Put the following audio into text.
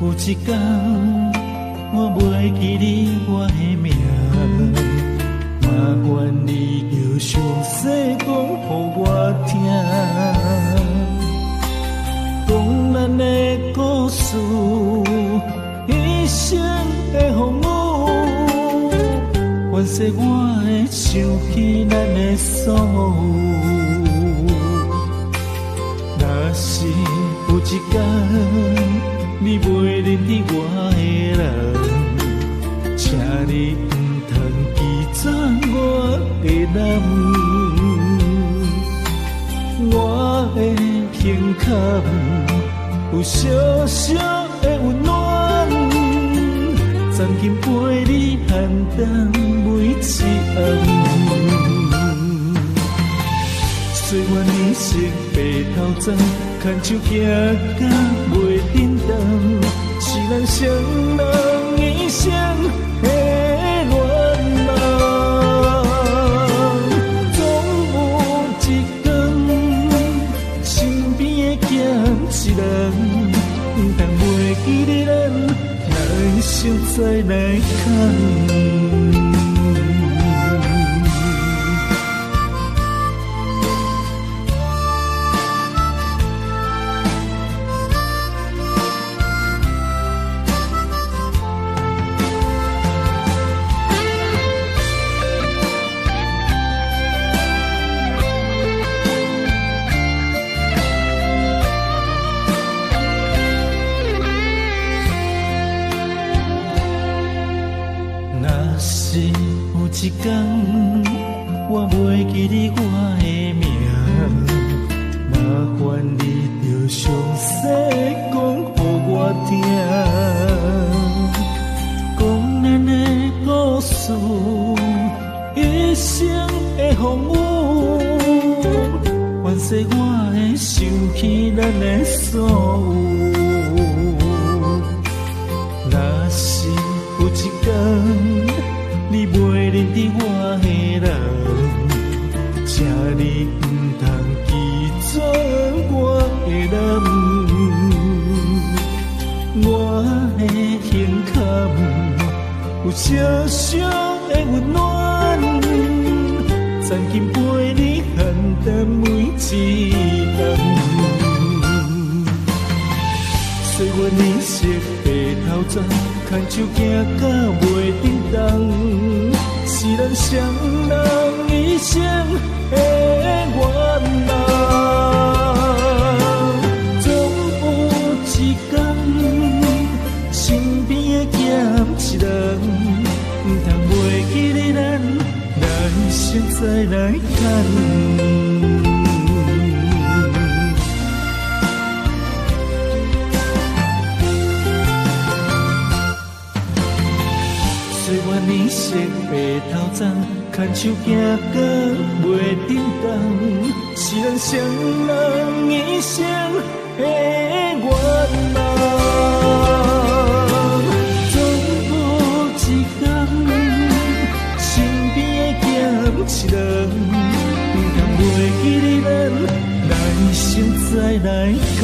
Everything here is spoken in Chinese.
有一天，我袂记你我的名，麻烦你就详细讲予我听，讲咱的故事，一生的风雨，愿使我会想起咱的所有。若是有一天，你袂认得我的人，请你唔通记转我的男，我的胸坎有小小的温暖，暂紧陪你寒冬每一暗。虽然年色白头鬃，牵手行到袂振动，是咱双人一生的恋梦。总有一天，身边的欠一人，唔通袂记得咱，来生再来牵。一天，我袂记你我的名，麻烦你就详细讲予我听，讲咱的故事，一生的风雨，愿使我会想起咱的所有。若是有一天，你袂认得我的人，请你唔通记转我的男，我的胸坎有小小的温暖，暂紧陪你寒冬每一暗。虽然年色白头鬃，牵手行到袂振动，是咱双人一生的愿望。总有一天，身边的欠一人，唔通袂记得咱，来生再来牵。年色白头鬃，牵手行到袂振动，是咱双人一生的愿望。总有一天，身边的欠一人，唔通袂记得咱，来生再来牵。